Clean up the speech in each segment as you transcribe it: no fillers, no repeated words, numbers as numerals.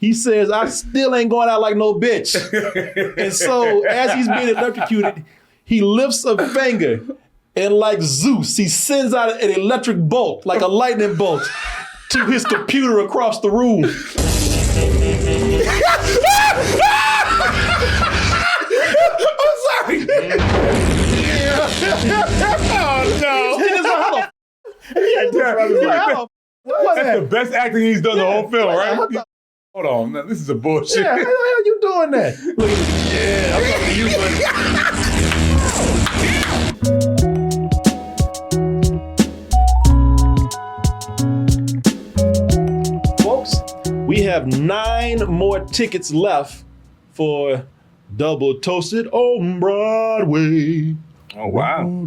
He says, I still ain't going out like no bitch. And so as he's being electrocuted, he lifts a finger and like Zeus, he sends out an electric bolt, like a lightning bolt, to his computer across the room. I'm sorry. Oh, no. That's the best acting he's done the whole film, right? Hold on, this is a bullshit. Yeah, how the hell you doing that? Look at this. Yeah, I'm talking to you, buddy. Folks, we have 9 more tickets left for Double Toasted on Broadway. Oh, wow.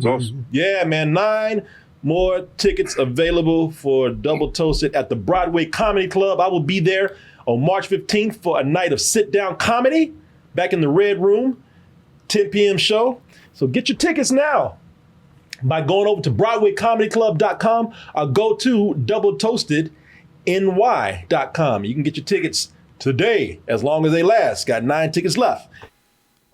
Yeah, man, 9 more tickets available for Double Toasted at the Broadway Comedy Club. I will be there on March 15th for a night of sit-down comedy back in the Red Room, 10 p.m. show. So get your tickets now by going over to BroadwayComedyClub.com or go to DoubleToastedNY.com. You can get your tickets today as long as they last. Got 9 tickets left.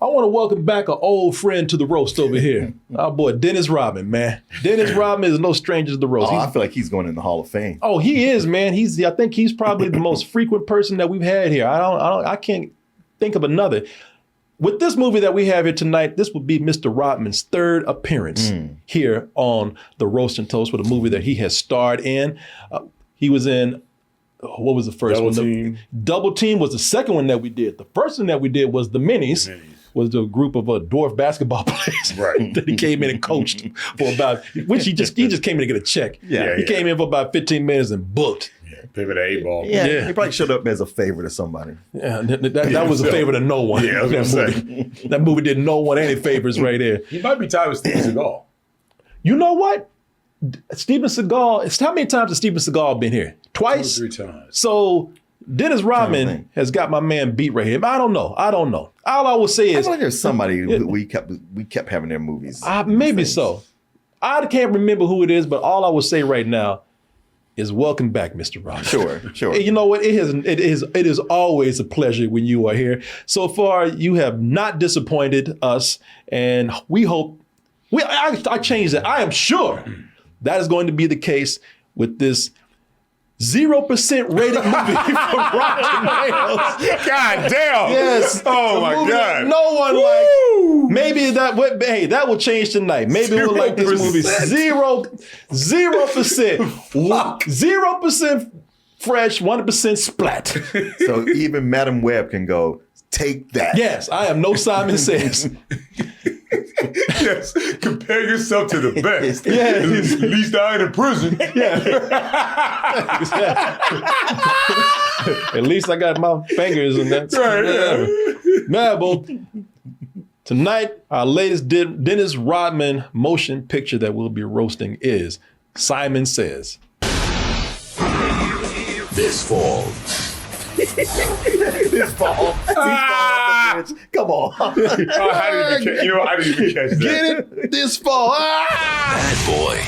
I want to welcome back an old friend to the roast over here. Our boy, Dennis Rodman, man. Dennis Rodman is no stranger to the roast. I feel like he's going in the Hall of Fame. Oh, he is, man. I think he's probably the most frequent person that we've had here. I can't think of another. With this movie that we have here tonight, this would be Mr. Rodman's 3rd appearance here on the Roast and Toast with a movie that he has starred in. He was in, what was the first one? Team. Double Team was the second one that we did. The first one that we did was The Minis. Was the group of dwarf basketball players that he came in and coached for about, which he just came in to get a check. He came in for about 15 minutes and booked. Pivot to 8 ball. Yeah, he probably showed up as a favor to somebody. Yeah, that was a favor to no one. Yeah, I was gonna say. That movie did no one any favors right there. He might be tied with Steven Seagal. You know what? Steven Seagal, how many times has Steven Seagal been here? Twice? 2 or 3 times. So Dennis Rodman has got my man beat right here. I don't know. All I will say is, I feel like there's somebody we kept having their movies. Maybe so. I can't remember who it is, but all I will say right now is welcome back, Mr. Rodman. Sure. You know what? It is always a pleasure when you are here. So far, you have not disappointed us, and we hope. I changed it. I am sure that is going to be the case with this 0% rated movie from Rotten Tomatoes. God damn. Yes. Oh my God. No one maybe that will change tonight. Maybe we'll like this movie. 0%. 0% fresh, 1% splat. So even Madam Web can go, take that. Yes, I am no Simon Sez. Yes, compare yourself to the best. Yeah. At least I ain't in prison. Yeah. At least I got my fingers in that. Right, Now, tonight, our latest Dennis Rodman motion picture that we'll be roasting is Simon Sez. This fall. Come on. I didn't even catch that. Get it this fall. Bad boy.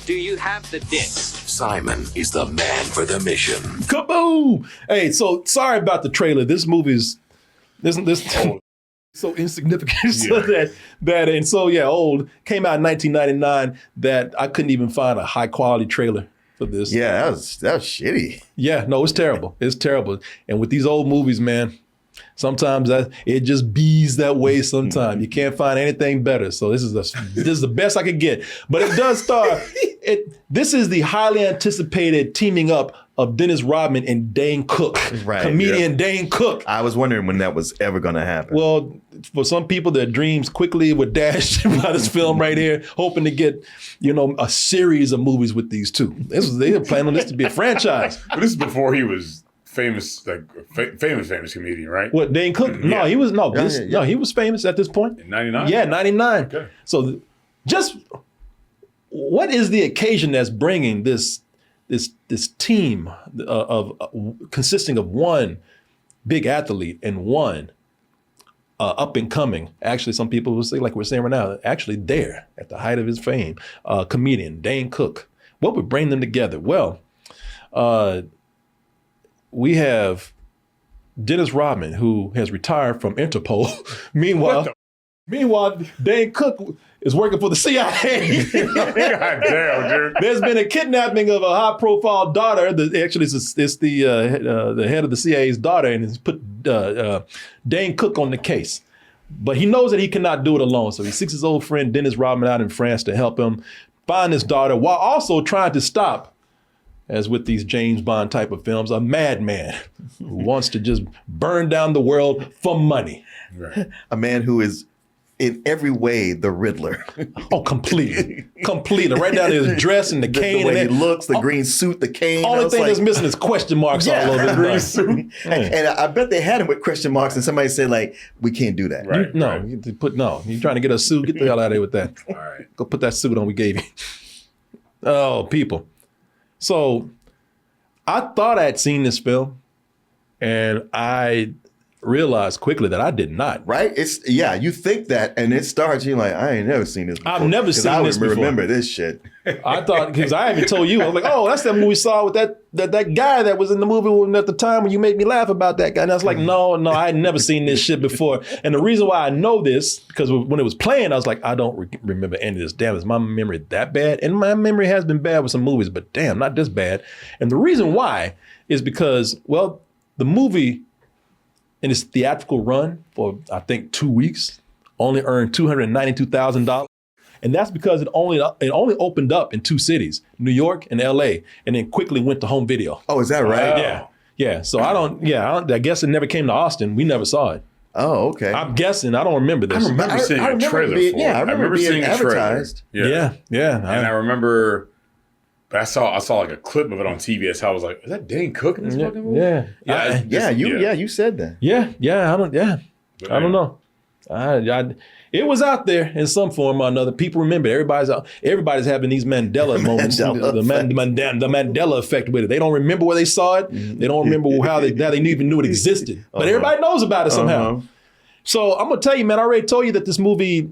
Do you have the disc? Simon is the man for the mission. Kaboom! Hey, so sorry about the trailer. This movie's so insignificant. So old. Came out in 1999 that I couldn't even find a high quality trailer for this. Yeah, that was shitty. Yeah, no, it's terrible. It's terrible. And with these old movies, man, sometimes it just bees that way sometimes. You can't find anything better. So this is the best I could get. But it does star, this is the highly anticipated teaming up of Dennis Rodman and Dane Cook, comedian Dane Cook. I was wondering when that was ever going to happen. Well, for some people, their dreams quickly were dashed by this film right here, hoping to get, a series of movies with these two. They were planning on this to be a franchise. But this is before he was famous, famous comedian, right? What, Dane Cook? No, he was no, he was famous at this point. In 99? Yeah, 99. Okay. So just what is the occasion that's bringing this team of consisting of one big athlete and one up and coming, actually some people will say, like we're saying right now, actually there at the height of his fame, comedian Dane Cook. What would bring them together? Well, we have Dennis Rodman, who has retired from Interpol. Meanwhile, Dane Cook is working for the CIA. God damn, dude. There's been a kidnapping of a high-profile daughter. Actually, it's the head of the CIA's daughter, and it's put Dane Cook on the case. But he knows that he cannot do it alone, so he seeks his old friend Dennis Rodman out in France to help him find his daughter, while also trying to stop, as with these James Bond type of films, a madman who wants to just burn down the world for money. Right. A man who is in every way the Riddler. Oh, completely. Right down to his dress and the cane. The way and he looks, the green suit, the cane. Only thing that's missing is question marks all over his green suit. And I bet they had him with question marks, and somebody said, like, we can't do that. Right. You're trying to get a suit. Get the hell out of here with that. All right. Go put that suit on we gave you. Oh, people. So I thought I'd seen this film, and I realized quickly that I did not. Right? You think that, and it starts, you're like, I ain't never seen this before. I've never seen this before. I remember this shit. I thought, because I even told you, I was like, oh, that's that movie we saw with that guy that was in the movie at the time when you made me laugh about that guy. And I was like, no, I had never seen this shit before. And the reason why I know this, because when it was playing, I was like, I don't remember any of this. Damn, is my memory that bad? And my memory has been bad with some movies, but damn, not this bad. And the reason why is because, well, the movie in its theatrical run for, I think, 2 weeks, only earned $292,000. And that's because it only opened up in two cities, New York and LA, and then quickly went to home video. Oh, is that right? Yeah. So I guess it never came to Austin. We never saw it. Oh, okay. I'm guessing. I don't remember this. I remember seeing a trailer for it. Yeah, I remember seeing it advertised. Yeah. And I remember, but I saw like a clip of it on TV. That's how I was like, is that Dane Cook in this fucking movie? You said that. I don't know. It was out there in some form or another. People remember. Everybody's having these Mandela moments. The Mandela effect with it. They don't remember where they saw it. They don't remember how they even knew it existed. But everybody knows about it somehow. So I'm gonna tell you, man. I already told you that this movie,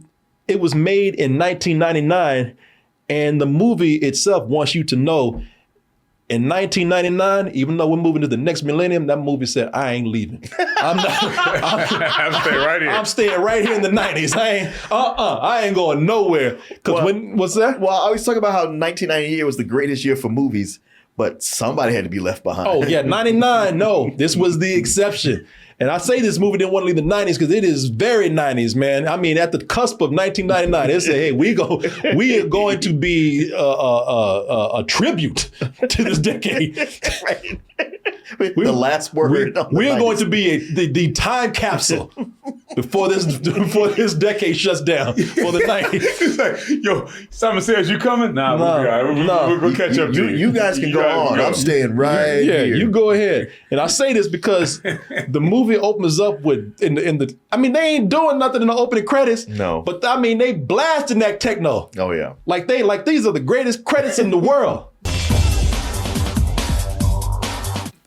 it was made in 1999, and the movie itself wants you to know. In 1999, even though we're moving to the next millennium, that movie said, I ain't leaving. I'm staying right here. I'm staying right here in the 90s. I ain't going nowhere. What's that? Well, I always talk about how 1998 was the greatest year for movies, but somebody had to be left behind. Oh, yeah, 99. No, this was the exception. And I say this movie didn't want to leave the 90s because it is very 90s, man. I mean, at the cusp of 1999, they say, hey, we are going to be a tribute to this decade. The last word. We are going to be the time capsule before this decade shuts down for the 90s. It's like, yo, Simon Sez, you coming? Nah, we're going to catch up to you. You guys can go on. I'm staying right here. Yeah, you go ahead. And I say this because the movie opens up with, they ain't doing nothing in the opening credits. No. But I mean, they blasting that techno. Oh, yeah. Like these are the greatest credits in the world.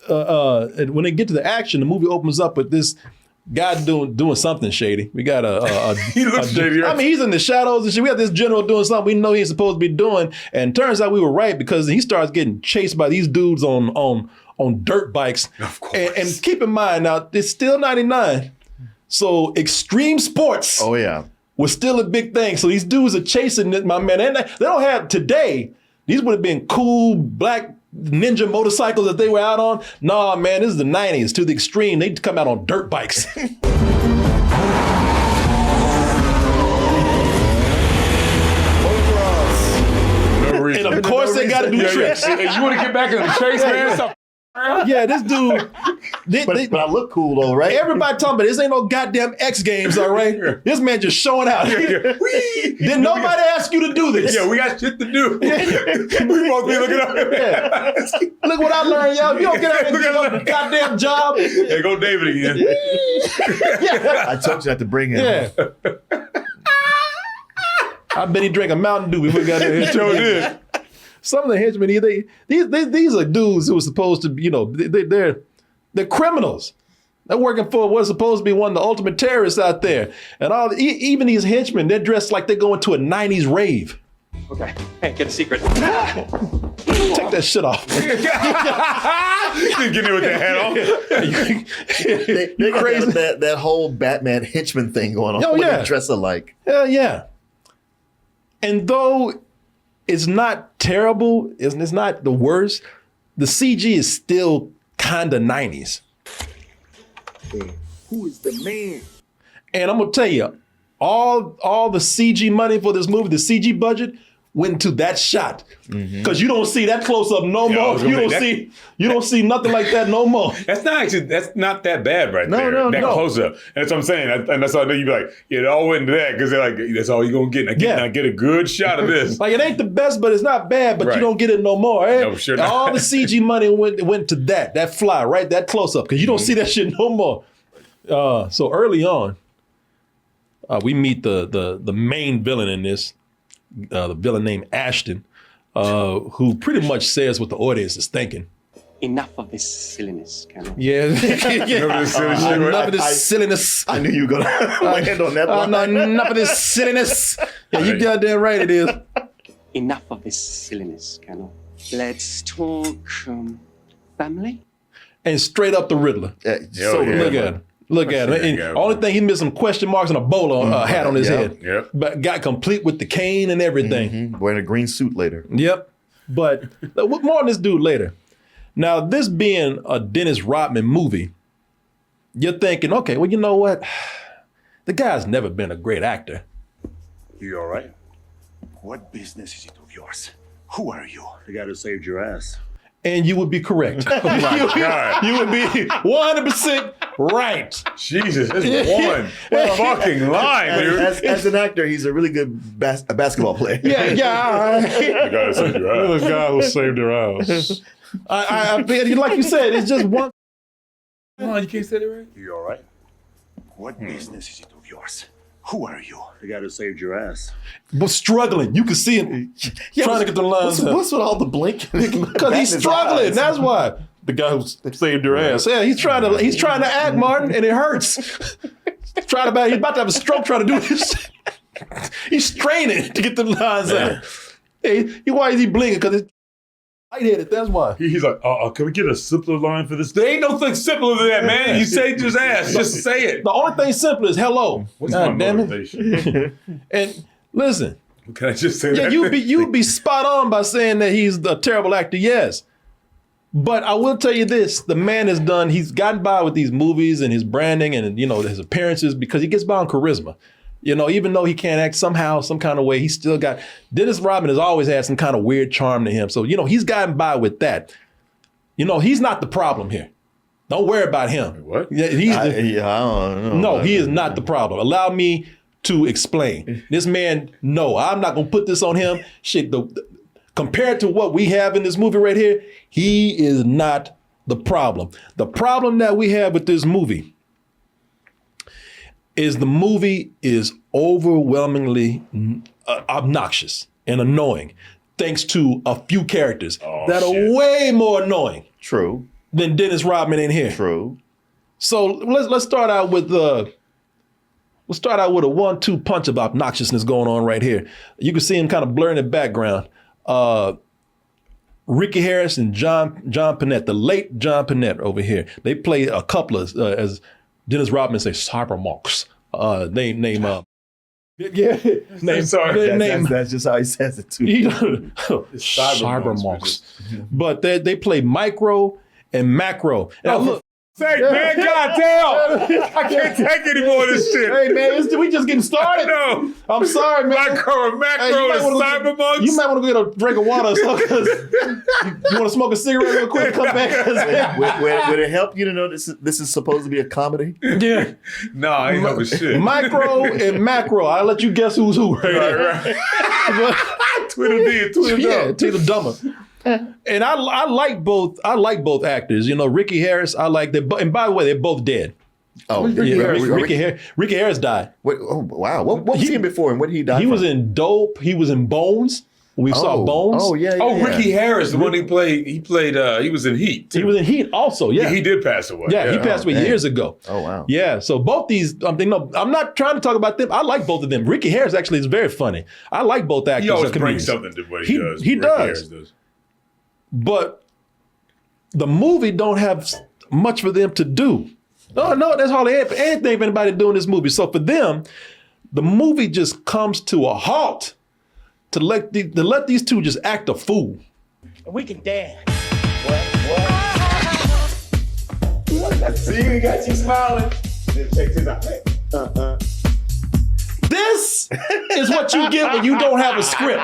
And when they get to the action, the movie opens up with this guy doing something shady. We got he looks shady. Right? I mean, he's in the shadows and shit. We got this general doing something we know he's supposed to be doing, and turns out we were right because he starts getting chased by these dudes on dirt bikes. Of course. And keep in mind now, it's still 99, so extreme sports. Oh yeah, was still a big thing. So these dudes are chasing my man, and they don't have today. These would have been cool black ninja motorcycles that they were out on. Nah, man, this is the 90s to the extreme. They'd come out on dirt bikes. And of course they got to do tricks. Yeah. You want to get back in the chase, man? Stop. Yeah, this dude. But I look cool though, right? Everybody talking about this ain't no goddamn X Games, all right? This man just showing out. Did nobody ask you to do this? Yeah, we got shit to do. We supposed to be looking up. Yeah. Look what I learned, y'all. If you don't get out and do a goddamn job. Hey, go David again. I told you not to bring him. Yeah. I bet he drank a Mountain Dew before he got here. Sure did. Some of the henchmen, these are dudes who are supposed to, they're criminals. They're working for what's supposed to be one of the ultimate terrorists out there. And even these henchmen, they're dressed like they're going to a 90s rave. Okay. Hey, get a secret. Take that shit off. You didn't get in with that hat on. They got that whole Batman henchman thing going on. Oh, where yeah. they dress alike. Hell yeah. And though it's not terrible, it's not the worst, the CG is still kind of 90s. Who is the man? And I'm gonna tell you, all the CG money for this movie, the CG budget, went to that shot. Because you don't see that close up no more. You don't see nothing like that no more. That's not that bad right there. No. Close up. That's what I'm saying. And that's all you'd be like, it all went into that because they're like, that's all you're gonna get. Now get a good shot of this. Like it ain't the best, but it's not bad, but you don't get it no more. Eh? No, sure not. All the CG money went to that fly, right? That close up. Because you don't see that shit no more. So early on, we meet the main villain in this, the villain named Ashton, who pretty much says what the audience is thinking. Enough of this silliness, Colonel. Yeah. Enough of this silliness. I knew you were going to land on that one. Enough of this silliness. Yeah, you goddamn right it is. Enough of this silliness, Colonel. Let's talk family. And straight up the Riddler. Look at him. Look at him. And only thing, he missed some question marks and a bowler hat on his head. Yep. But got complete with the cane and everything. Wearing a green suit later. Yep. But more on this dude later. Now, this being a Dennis Rodman movie, you're thinking, okay, well, you know what? The guy's never been a great actor. You all right? What business is it of yours? Who are you? The guy who saved your ass. And you would be correct. Oh my God. You would be 100% right. Jesus, this one fucking line, dude. As an actor, he's a really good basketball player. Yeah. The guy who saved your ass. The guy who saved your ass. Like you said, it's just one. Come on, you can't say that right? You all right? What business is it of yours? Who are you? The guy who saved your ass. But struggling. You can see him trying to get the lines out. What's with all the blinking? Because he's struggling. That's why. The guy who saved your ass. Yeah, he's trying to act, Martin, and it hurts. He's about to have a stroke trying to do this. He's straining to get the lines out. Hey, why is he blinking? Because it's lightheaded. That's why. He's like, can we get a simpler line for this? There ain't no thing simpler than that, man. You saved his ass. Just say it. The only thing simple is hello. What's my damn it. motivation? And listen. Can I just say that? You'd be spot on by saying that he's a terrible actor, yes. But I will tell you this, the man he's gotten by with these movies and his branding and, his appearances because he gets by on charisma. Even though he can't act somehow, some kind of way, he's still got, Dennis Rodman has always had some kind of weird charm to him. So, he's gotten by with that. He's not the problem here. Don't worry about him. What? I don't know. No, he is not the problem. Allow me to explain. This man, no, I'm not going to put this on him. Shit, compared to what we have in this movie right here, he is not the problem. The problem that we have with this movie is the movie is overwhelmingly obnoxious and annoying, thanks to a few characters that are way more annoying. True. Than Dennis Rodman in here. True. So let's start out with a 1-2 punch of obnoxiousness going on right here. You can see him kind of blurring the background. Ricky Harris and John Panette, the late John Panette over here. They play a couple of, as Dennis Rodman says, cybermonks. That's just how he says it too. Cybermonks. But they play Micro and Macro. And Say, man, goddamn! I can't take any more of this shit. Hey, man, we just getting started. No. I'm sorry, man. Micro and Macro and Cybermonks. You might want to go get a drink of water or something. You want to smoke a cigarette real quick? Come back. Would it help you to know this is supposed to be a comedy? Yeah. No, I ain't helping shit. Micro and Macro. I'll let you guess who's who. Right. Tweedledum Dumber. And I like both. I like both actors. Ricky Harris. I like that. And by the way, they're both dead. Oh, Ricky Harris died. Wait, oh wow! What was he in before, and what did he die? He was in Dope. He was in Bones when we saw Bones. Oh yeah. Oh, Ricky Harris, the one he played. He was in Heat. He was in Heat also. Yeah, He did pass away. Yeah, he passed away years ago. Oh wow. Yeah, so both these, I'm not trying to talk about them. I like both of them. Ricky Harris actually is very funny. I like both actors. He always and comedians. brings something to what he does. He Ricky does. Harris does. But the movie don't have much for them to do. Oh no, there's hardly anything for anybody to do in this movie. So for them, the movie just comes to a halt to let these two just act a fool. We can dance. See, we got you smiling. Check this out. This is what you get when you don't have a script.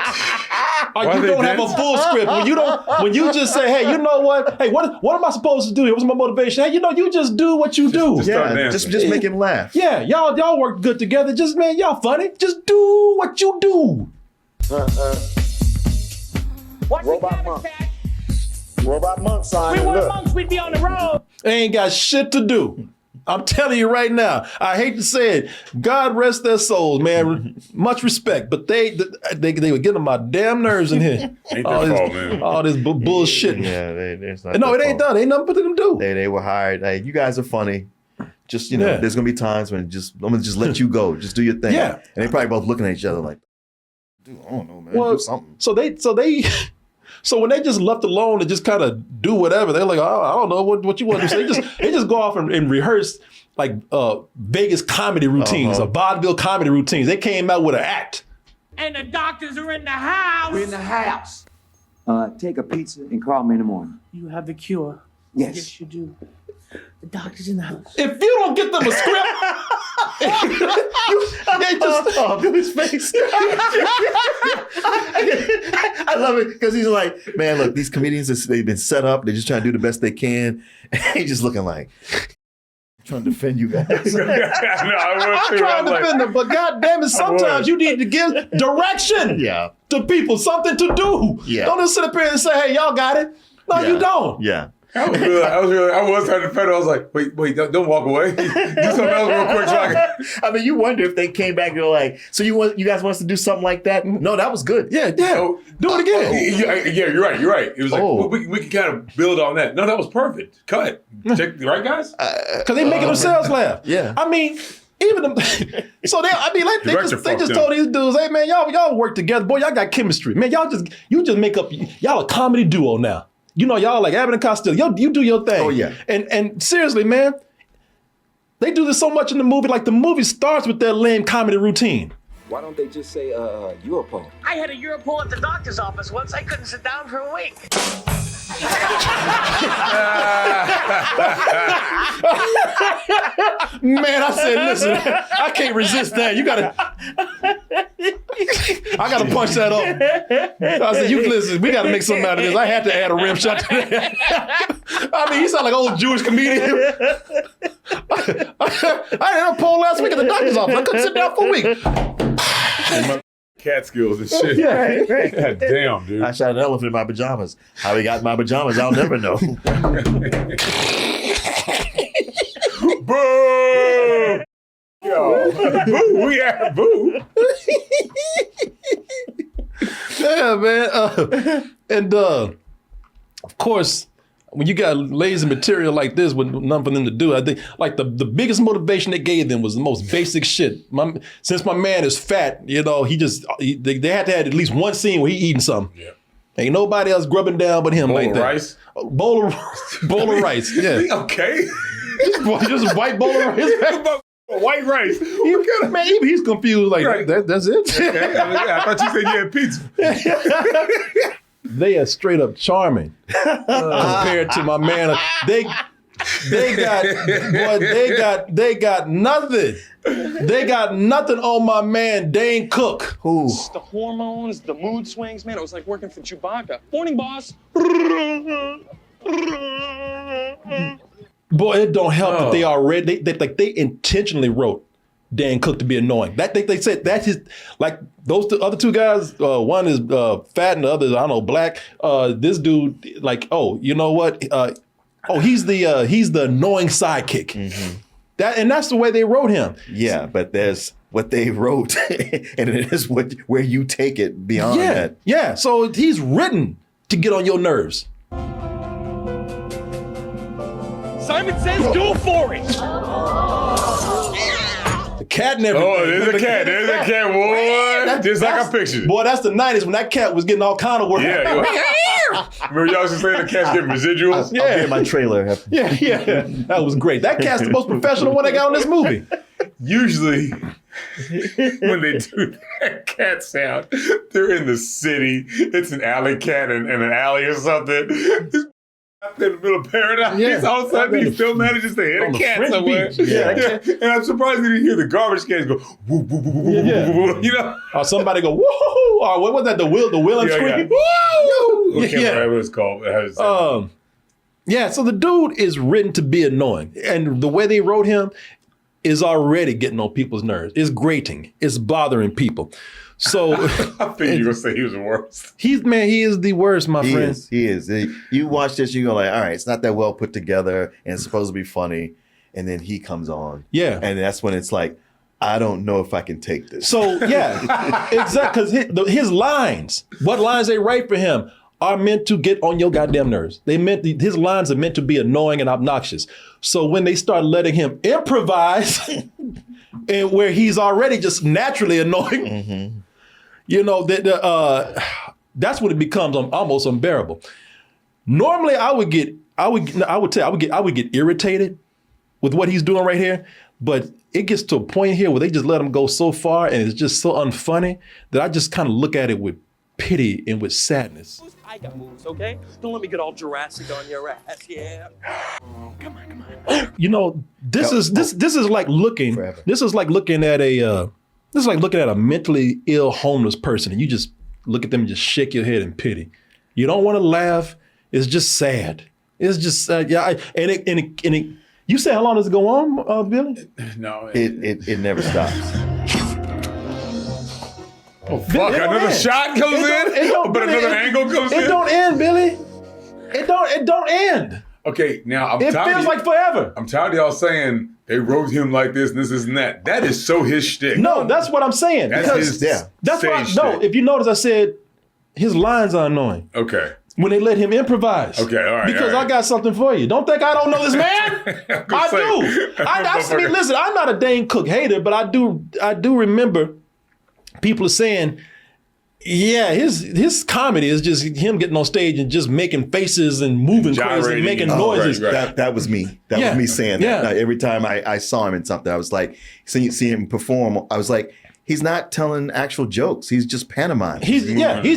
Or you don't have a full script. When you just say, hey, you know what? Hey, what am I supposed to do here? What's my motivation? Hey, you just do what you do. Just make him laugh. Yeah, y'all work good together. Just, man, y'all funny. Just do what you do. Robot monk. Robot monk sign. We were monks, we'd be on the road. They ain't got shit to do. I'm telling you right now. I hate to say it. God rest their souls, man. Much respect, but they were getting on my damn nerves in here. Ain't their fault, man. All this bullshit. Yeah, it's not. No, it ain't done. Ain't nothing for them to do. They were hired. Hey, you guys are funny. Just there's gonna be times when I'm gonna just let you go. Just do your thing. Yeah. And they probably both looking at each other like, dude, I don't know, man. Well, do something. So when they just left alone to just kind of do whatever, they're like, oh, I don't know what you want to do. So they just go off and rehearse like Vegas comedy routines or vaudeville comedy routines. They came out with an act. And the doctors are in the house. We're in the house. Take a pizza and call me in the morning. You have the cure. Yes. Yes, you do. The doctor's in the house. If you don't get them a script, they just Billy's face. I love it because he's like, man, look, these comedians, they've been set up. They're just trying to do the best they can. And he's just looking like, trying to defend you guys. I was I'm trying to defend them, but goddamn it, sometimes you need to give direction to people, something to do. Yeah. Don't just sit up here and say, hey, y'all got it. No, you don't. Yeah. I was trying to defend her. I was like, wait, don't walk away. Do something else real quick so I can. I mean, you wonder if they came back and were like, so you guys want us to do something like that? No, that was good. Yeah. Oh, Do it again. Yeah, you're right. It was like, well, we can kind of build on that. No, that was perfect. Cut. Check, right, guys? Because they making themselves laugh. Yeah. I mean, even them. So they just told these dudes, hey man, y'all work together. Boy, y'all got chemistry. Man, you just make up, y'all a comedy duo now. You know, y'all like Abbott and Costello. You do your thing. Oh, yeah. And seriously, man, they do this so much in the movie. Like the movie starts with their lame comedy routine. Why don't they just say Europol? I had a Europol at the doctor's office once. I couldn't sit down for a week. Man, I said, listen, I can't resist that. I gotta punch that up. I said, you listen, we gotta make something out of this. I had to add a rim shot to that. I mean, he sound like an old Jewish comedian. I had a poll last week at the doctor's office. I couldn't sit down for a week. Cat skills and shit. Yeah. God damn, dude. I shot an elephant in my pajamas. How he got in my pajamas, I'll never know. Boo! Yo. Boo! Yeah, boo! Yeah, man. And of course, when you got lazy material like this with nothing for them to do, I think like the biggest motivation they gave them was the most basic shit. Since my man is fat, you know, they had to have at least one scene where he eating something. Yeah. Ain't nobody else grubbing down but him like that. Rice? Bowl of rice, yeah. Okay. Just a white bowl of rice. White rice. He's confused. Like right. That's it. Okay. I thought you said you had pizza. They are straight up charming compared to my man. They got nothing. They got nothing on my man Dane Cook. Who? The hormones, the mood swings, man. It was like working for Chewbacca. Morning, boss. Boy, it don't help that they already they intentionally wrote Dan Cook to be annoying. That they said that's his, like those other two guys. One is fat and the other is, I don't know, black. This dude, like, oh, you know what? He's the annoying sidekick. Mm-hmm. That's the way they wrote him. Yeah, but there's what they wrote, and it is where you take it beyond that. Yeah, so he's written to get on your nerves. Simon Sez, go for it! The cat and everything. Oh, there's a cat. There's a cat, boy. Just like I pictured it. Boy, that's the 90s when that cat was getting all kind of work. Yeah. Remember y'all used to say the cat's getting residuals? I'll get my trailer. Yeah. That was great. That cat's the most professional one they got on this movie. Usually, when they do that cat sound, they're in the city. It's an alley cat in an alley or something. In the middle of paradise, all of a sudden he still manages to hit a cat French somewhere. beach. Yeah. And I'm surprised you didn't hear the garbage cans go woo, woo, woo, woo, woo, woo, you know? Or somebody go, whoa, or what was that, the will and scream? Woo! I can't remember what it's called. So the dude is written to be annoying. And the way they wrote him is already getting on people's nerves. It's grating. It's bothering people. So I think you're gonna say he was the worst. He is the worst, my friend. He is. You watch this, you go like, all right, it's not that well put together, and it's supposed to be funny, and then he comes on. Yeah. And that's when it's like, I don't know if I can take this. So yeah, exactly. Because his lines, what lines they write for him, are meant to get on your goddamn nerves. His lines are meant to be annoying and obnoxious. So when they start letting him improvise, and where he's already just naturally annoying, you know, that's when it becomes almost unbearable. Normally, I would get irritated with what he's doing right here, but it gets to a point here where they just let him go so far, and it's just so unfunny that I just kind of look at it with pity and with sadness. I got moves, okay? Don't let me get all Jurassic on your ass, yeah. Come on. You know, this is like looking. Forever. This is like looking at a mentally ill homeless person, and you just look at them and just shake your head in pity. You don't want to laugh. It's just sad. It's just You say how long does it go on, Billy? No, It never stops. Oh fuck! Another shot comes in, but another angle comes in. It don't end, Billy. It don't end. Okay, now It feels like forever. I'm tired of y'all saying they wrote him like this and this and that. That is so his shtick. No, that's what I'm saying. That's his That's why. stage No, shtick. if you notice, I said his lines are annoying. Okay. When they let him improvise. Okay, all right. Because all right. I got something for you. Don't think I don't know this man. I do. Listen, I'm not a Dane Cook hater, but I do remember people are saying, yeah, his comedy is just him getting on stage and just making faces and moving crazy and making noises. That was me. That was me saying that. Now, every time I saw him in something, I was like, see him perform, I was like, he's not telling actual jokes. He's just pantomiming. He's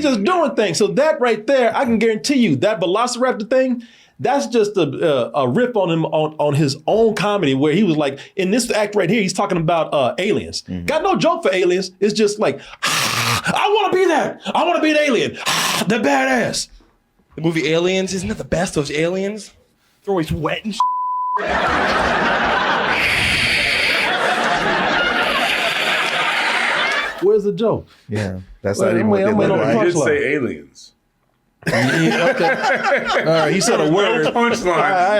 just doing things. So that right there, I can guarantee you that Velociraptor thing, that's just a riff on him on his own comedy where he was like, in this act right here, he's talking about aliens. Got no joke for aliens. It's just like, I want to be that. I want to be an alien. They're badass. The movie Aliens, isn't it the best? Those aliens? They're always wet and Where's the joke? Yeah, that's not even what they I'm look waiting on like. He did punchline. say aliens. Okay. All right, he said a word. No punchline. I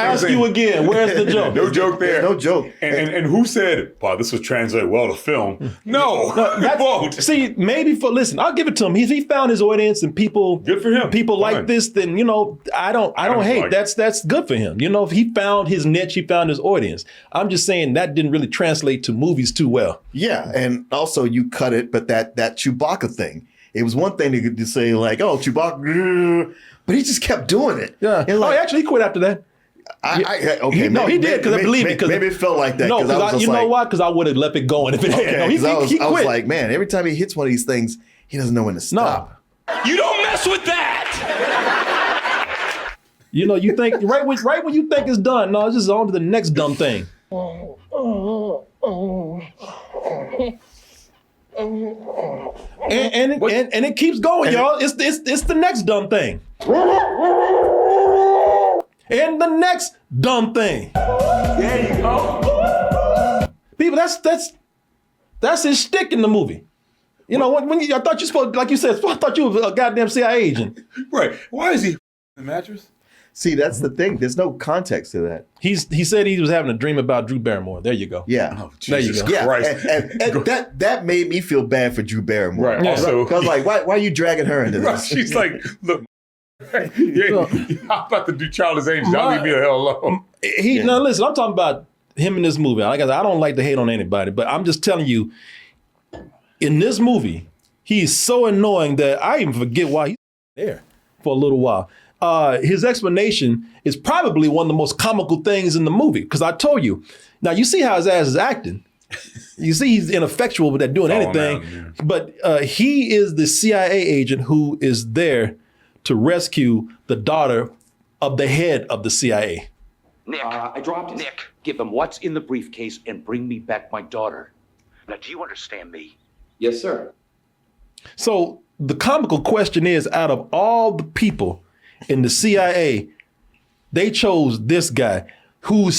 ask you again, where's the joke? No joke there. No joke. And who said, wow, this was translated well to film? No, it won't. See, listen, I'll give it to him. He found his audience and people. Good for him. People Fine. like this, then, you know, I don't hate. like That's good for him. You know, if he found his niche, he found his audience. I'm just saying that didn't really translate to movies too well. Yeah, and also you cut it, but that Chewbacca thing. It was one thing to say like, oh, Chewbacca, but he just kept doing it. Yeah. And like, Actually, he quit after that. He did because I believe it. Maybe it felt like that. No, because you know what? Because I would have left it going if it had. No, he quit. I was like, man, every time he hits one of these things, he doesn't know when to stop. You don't mess with that! You know, you think right when you think it's done. No, it's just on to the next dumb thing. And it keeps going, y'all. It's the next dumb thing. And the next dumb thing. There you go. People, that's his shtick in the movie. You know, when I thought you supposed, like you said, I thought you were a goddamn CIA agent. Right. Why is he the mattress? See, that's the thing. There's no context to that. He said he was having a dream about Drew Barrymore. There you go. Yeah. Oh, There you Jesus go. Christ. And that made me feel bad for Drew Barrymore. Right. Also, Because like, why are you dragging her into this? she's like, look, yeah, I'm about to do Charlie's Angels. Y'all leave me the hell alone. Now listen, I'm talking about him in this movie. Like I said, I don't like to hate on anybody, but I'm just telling you, in this movie, he's so annoying that I even forget why he's there for a little while. His explanation is probably one of the most comical things in the movie, because I told you. Now you see how his ass is acting. You see he's ineffectual with that doing anything. But he is the CIA agent who is there to rescue the daughter of the head of the CIA. Nick, I dropped it. Nick, give them what's in the briefcase and bring me back my daughter. Now, do you understand me? Yes, sir. So the comical question is, out of all the people in the CIA, they chose this guy who's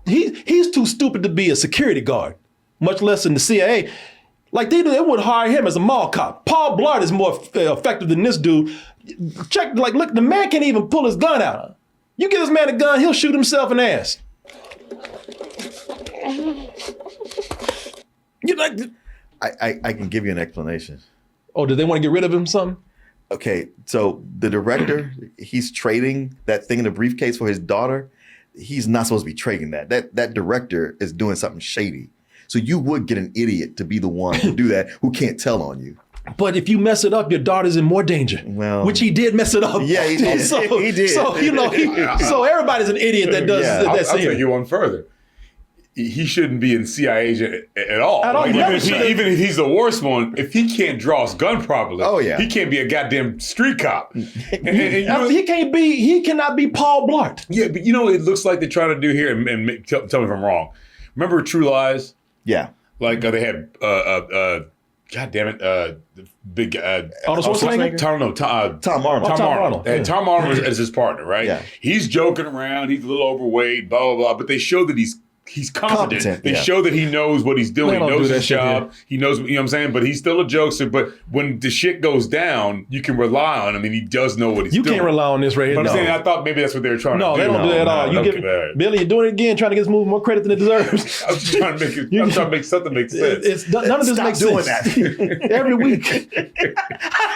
he's too stupid to be a security guard, much less in the CIA. Like they would hire him as a mall cop. Paul Blart is more effective than this dude. Look, the man can't even pull his gun out. You give this man a gun, he'll shoot himself in the ass. I can give you an explanation. Oh, did they want to get rid of him something? Okay, so the director, he's trading that thing in the briefcase for his daughter. He's not supposed to be trading that. That director is doing something shady. So you would get an idiot to be the one to do that who can't tell on you. But if you mess it up, your daughter's in more danger. Well, which he did mess it up. Yeah, he did. So, he did. So so everybody's an idiot that does that. I'll take you one further. He shouldn't be in CIA agent at all. Even if he's the worst one, if he can't draw his gun properly, he can't be a goddamn street cop. He cannot be Paul Blart. Yeah, but you know what it looks like they're trying to do here, and tell me if I'm wrong. Remember True Lies? Yeah. Like they had God damn it, the big Arnold Schwarzenegger? Tom Arnold. Tom Arnold. And Tom Arnold as his partner, right? Yeah. He's joking around. He's a little overweight, blah blah blah. But they show that he's competent. They show that he knows what he's doing. He knows his job. He knows, you know what I'm saying? But he's still a jokester. But when the shit goes down, you can rely on him, and he does know what he's doing. You can't rely on this right here. But I'm saying, I thought maybe that's what they were trying to do. No, they don't do that at all. Billy, you're doing it again, trying to get this movie more credit than it deserves. I'm just trying to make it. I'm trying to make something make sense. None of this makes sense. That. Every week.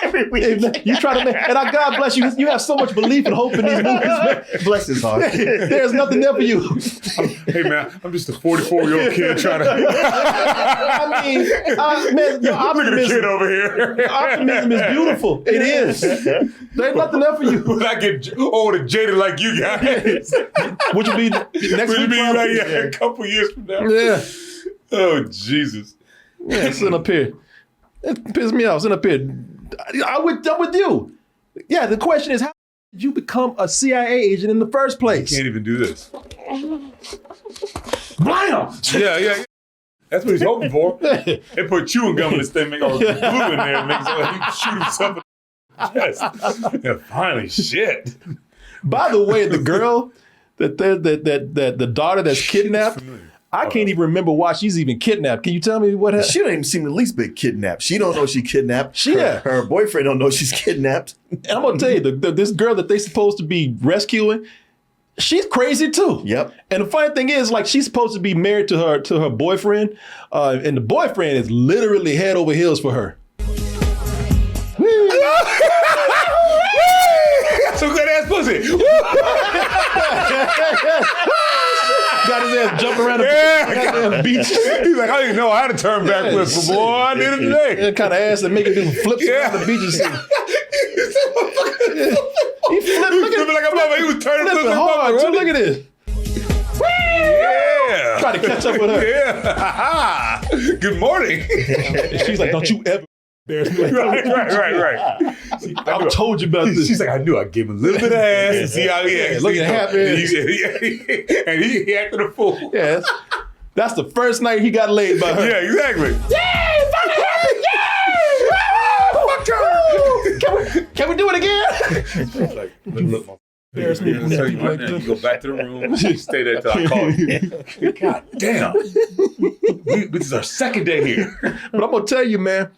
Every week. You try to make, and God bless you. You have so much belief and hope in these movies, man. Bless his heart. There's nothing there for you. Hey man, I'm just a 44-year-old kid trying to. I mean, man, your look at the kid over here. Optimism is beautiful. It is. There's nothing there for you. When I get old and jaded like you guys, which will be next week. A couple years from now. Yeah. Oh Jesus. Yeah, sitting up here. It pisses me off. Sitting up here. I'm with you. Yeah, the question is, how did you become a CIA agent in the first place? You can't even do this. Blam! Yeah. That's what he's hoping for. They put chewing gum in this thing, make all glue in there, and make so he can shoot himself in the chest. Yeah, finally, shit. By the way, the girl that the daughter that's kidnapped, I can't even remember why she's even kidnapped. Can you tell me what happened? She don't even seem the least bit kidnapped. She don't know she kidnapped. Her boyfriend don't know she's kidnapped. And I'm gonna tell you, this girl that they supposed to be rescuing, she's crazy too. Yep. And the funny thing is, like, she's supposed to be married to her boyfriend, and the boyfriend is literally head over heels for her. Some good ass pussy. Got his ass jumping around the beach. He's like, I didn't know how to turn back flip, but boy, I did it today. That kind of ass that make it do flips around the beach and shit. He flipping like a mother. He was turning flipping hard too. Look at this. Yeah. Trying to catch up with her. Yeah. Good morning. She's like, don't you ever embarrass me like that. Right. See, I told you about this. She's like, I knew I'd give him a little bit of ass and see how he acts. Look at happy. And he acted a fool. Yeah, that's the first night he got laid by her. Yeah, exactly. Yeah, fucking happy. Yeah. Fuck her. Can we do it again? Like, look, embarrass me. You go back to the room. You stay there till I call you. God damn. This is our second day here. But I'm gonna tell you, man.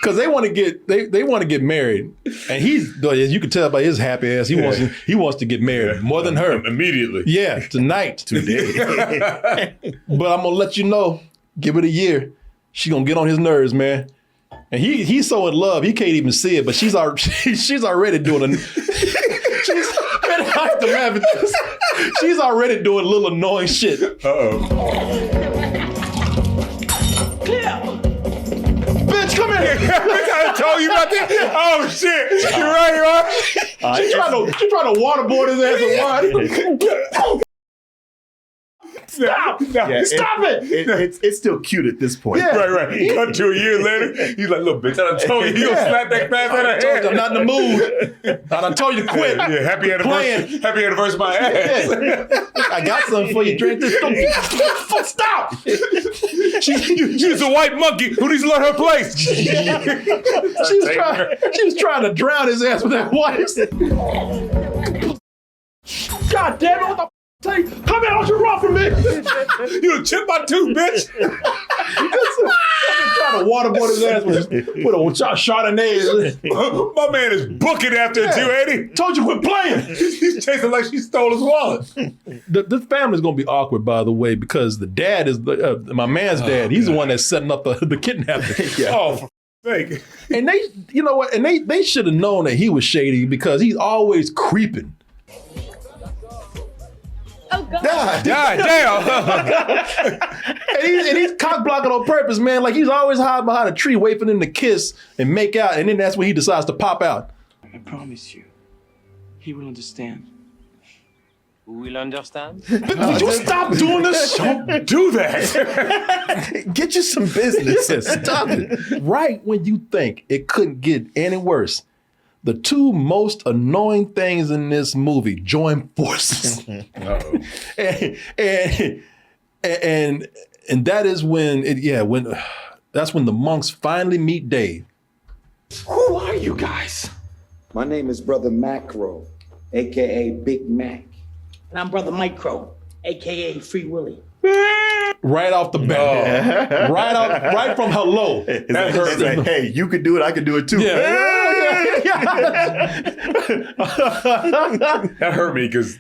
Because they want to get they want to get married, and he's, as you can tell by his happy ass, he wants to get married more than her immediately. Yeah, tonight, today. But I'm gonna let you know, give it a year, she gonna get on his nerves, man. And he's so in love, he can't even see it. But she's already doing she's already doing a little annoying shit. Bitch, come here. I told you about that. Oh shit! You're right. She trying to waterboard his ass with wine. Stop! Stop it! It's still cute at this point. Yeah. Right. Cut to a year later. He's like, "Look, bitch, I told you, you gonna slap that fast out of her. I'm not in the mood. I done told you to quit. Yeah, happy anniversary. Happy anniversary, my ass. I got something for you. Drink this. Stop! She's a white monkey who needs to learn her place. She was trying to drown his ass with that white. God damn it! What the? Come here! Don't you run from me! You done chipped my tooth, bitch. Trying to waterboard his ass with a Chardonnay. My man is booking after it too, ain't he? Told you quit playing. He's chasing like she stole his wallet. This family's gonna be awkward, by the way, because the dad is my man's dad. He's the one that's setting up the kidnapping. Oh, for sake. And they, you know what? And they should have known that he was shady because he's always creeping. Oh, God. God damn. and he's cock blocking on purpose, man. Like he's always hiding behind a tree, waiting for them to kiss and make out, and then that's when he decides to pop out. I promise you, he will understand. Who will understand? Would you stop doing this? Don't do that. Get you some business. Stop it. Right when you think it couldn't get any worse, the two most annoying things in this movie join forces. Uh-oh. and that is when that's when the monks finally meet Dave. Who are you guys? My name is Brother Macro, aka Big Mac. And I'm Brother Micro, a.k.a. Free Willy. Right off the bat. Right from hello. It's like, hey, you could do it, I could do it too. That hurt me because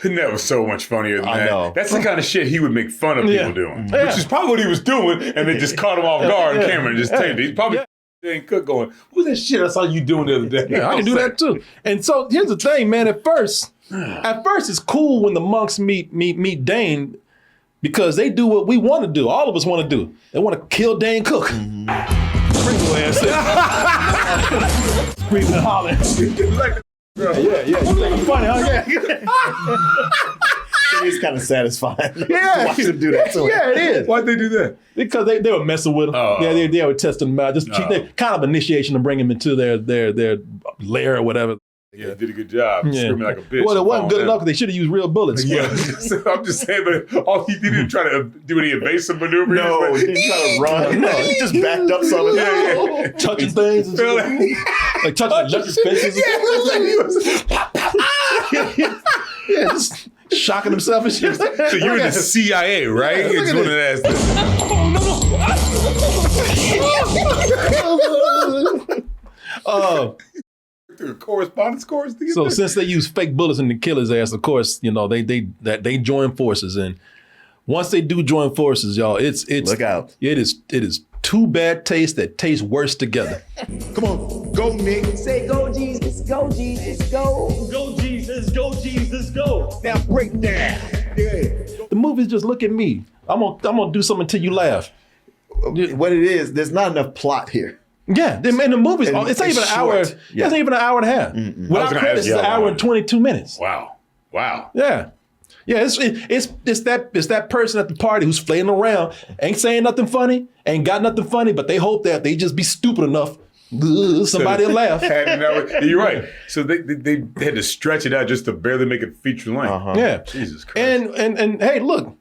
that was so much funnier than that. I know. That's the kind of shit he would make fun of people doing, which is probably what he was doing, and they just caught him off guard on camera and just taped it. He's probably Dane Cook going, "What's that shit I saw you doing the other day?" Yeah, I can do that too. And so here's the thing, man. At first it's cool when the monks meet Dane because they do what we want to do. All of us want to do. They want to kill Dane Cook. Sprinkle ass. Screaming and hollering. Yeah. You think it's funny, huh? It is kind of satisfying. Yeah. Watch them do that to him. Yeah, it is. Why'd they do that? Because they were messing with him. They were testing him out. Just kind of initiation to bring him into their lair or whatever. Yeah, did a good job. Yeah. Screaming like a bitch. Well, it wasn't good enough because they should have used real bullets. Yeah, I'm just saying, but all he didn't try to do any evasive maneuver. No, he didn't try to run. No, he just backed up something. Yeah. Touching things. And like touching electric fences. Yeah, just shocking himself and shit. So you're in the CIA, right? It's one of that. Correspondence course. So since they use fake bullets in the killer's ass, of course, you know they join forces, and once they do join forces, y'all, it's look out. It is two bad tastes that taste worse together. Come on, go Nick. Say go Jesus, go Jesus, go. Go Jesus, go Jesus, go. Now break down. Yeah. The movies just look at me. I'm gonna do something till you laugh. What it is, there's not enough plot here. Yeah, in the movies, it's not even an hour. short. Yeah. It's not even an hour and a half. Without credits, it's an hour and 22 minutes. Wow. Yeah. It's that person at the party who's flailing around, ain't saying nothing funny, ain't got nothing funny, but they hope that they just be stupid enough. Somebody will laugh. You're right. So they had to stretch it out just to barely make it feature length. Yeah. Jesus Christ. And hey, look.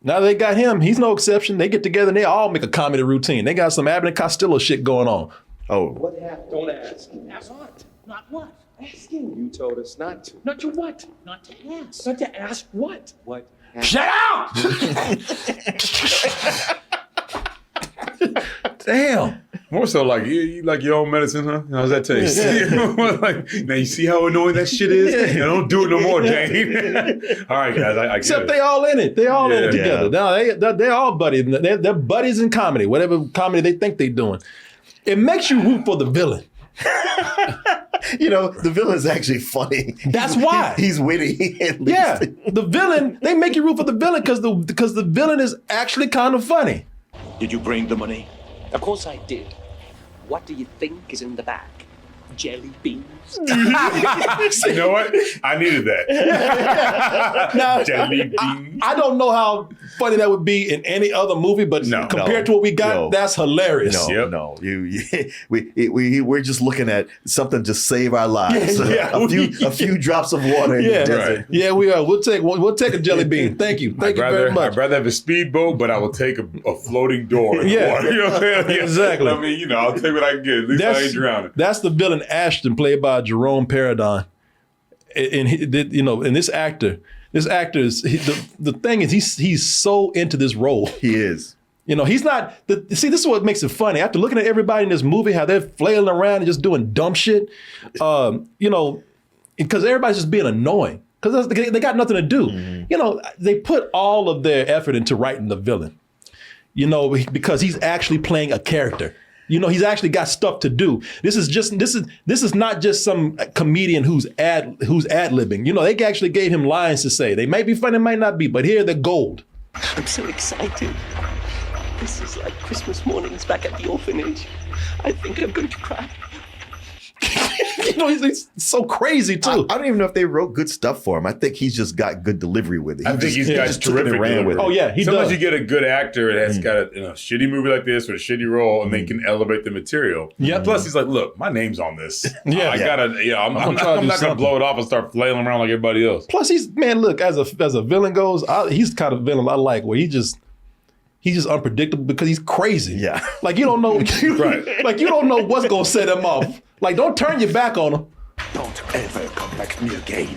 Now they got him. He's no exception. They get together and they all make a comedy routine. They got some Abbott and Costello shit going on. Oh. What happened? Don't ask. Ask what? Not what? Asking. You told us not to. Not to what? Not to ask. Not to ask what? What? Shut up! Damn. More so like, you like your own medicine, huh? How's that taste? Like, now you see how annoying that shit is? Now don't do it no more, Dane. All right, guys, I get Except it. they all in it. They all in it together. No, they're all buddies. They're buddies in comedy, whatever comedy they think they're doing. It makes you root for the villain. You know, the villain's actually funny. That's why. He's witty, at least. Yeah, the villain, they make you root for the villain because the villain is actually kind of funny. Did you bring the money? Of course I did. What do you think is in the bag? Jelly beans? You know what? I needed that. Now, Jelly beans. I don't know how funny that would be in any other movie, but compared to what we got, that's hilarious. No. We're just looking at something to save our lives. A few drops of water in the desert. Yeah, we are. We'll take a jelly bean. Thank you. Thank you very much. I'd rather have a speedboat, but I will take a floating door in the water. You know what I'm saying? Exactly. I mean, I'll take what I can get. At least I ain't drowning. That's the villain Ashton, played by Jerome Paradine. And this actor is the thing is he's so into this role. He is. He's not. See, this is what makes it funny. After looking at everybody in this movie, how they're flailing around and just doing dumb shit, because everybody's just being annoying because they got nothing to do. Mm-hmm. They put all of their effort into writing the villain. Because he's actually playing a character. He's actually got stuff to do. This is not just some comedian who's ad-libbing. They actually gave him lines to say. They might be funny, might not be, but here they're gold. I'm so excited. This is like Christmas mornings back at the orphanage. I think I'm going to cry. He's so crazy too. I don't even know if they wrote good stuff for him. I think he's just got good delivery with it. I think he's got terrific delivery with it. Oh yeah, he Sometimes does. you get a good actor that has got a shitty movie like this or a shitty role, and they can elevate the material. Yeah. Plus, he's like, look, my name's on this. Yeah. I'm not gonna blow it off and start flailing around like everybody else. Plus, look, as a villain goes, he's kind of villain I like where he's just unpredictable because he's crazy. Yeah. Like you don't know, Right. Like you don't know what's gonna set him off. Like don't turn your back on him. Don't ever come back to me again.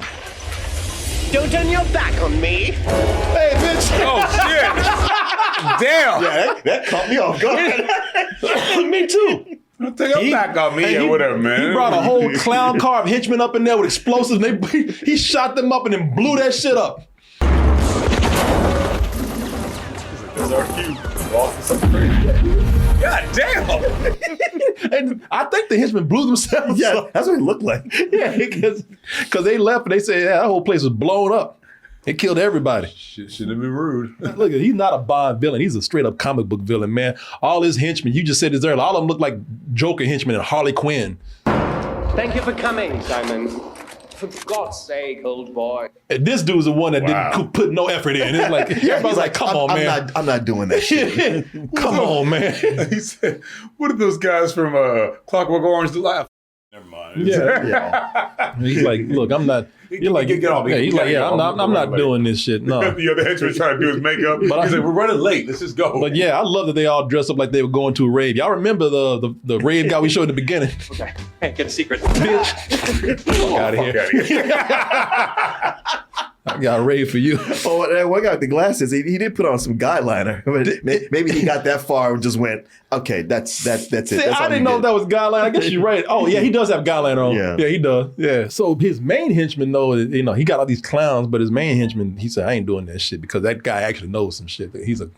Don't turn your back on me. Hey, bitch. Oh shit! Damn. Yeah, that caught me off guard. Me too. Don't take your back on me or whatever, man. He brought a whole clown car of henchmen up in there with explosives. He shot them up and then blew that shit up. God damn! And I think the henchmen blew themselves up. That's what it looked like. Yeah, because they left and they said that whole place was blown up. It killed everybody. Shouldn't have been rude. Look, he's not a Bond villain. He's a straight up comic book villain, man. All his henchmen, you just said this earlier, all of them look like Joker henchmen and Harley Quinn. Thank you for coming, Simon. For God's sake, old boy. And this dude's the one that didn't put no effort in. It's like, everybody's like, come on, man. I'm not doing that shit. Come on, man. He said, what are those guys from Clockwork Orange do? Never mind. Yeah. He's like, look, I'm not. You're like, get off. Yeah, he's like, yeah, I'm not doing this shit. No. The other henchman was trying to do his makeup. He's like, we're running late. Let's just go. But yeah, I love that they all dressed up like they were going to a rave. Y'all remember the rave guy we showed at the beginning? Okay, hey, get a secret. Bitch. Fuck out of here. I got a rave for you. Oh, that one guy with the glasses, he did put on some guyliner. Maybe he got that far and just went, okay, that's it. See, That's I didn't know if that was guyliner. I guess you're right. Oh, yeah, he does have guyliner on. Yeah, he does. Yeah. So his main henchman, though, he got all these clowns, but his main henchman, he said, I ain't doing that shit because that guy actually knows some shit. He's a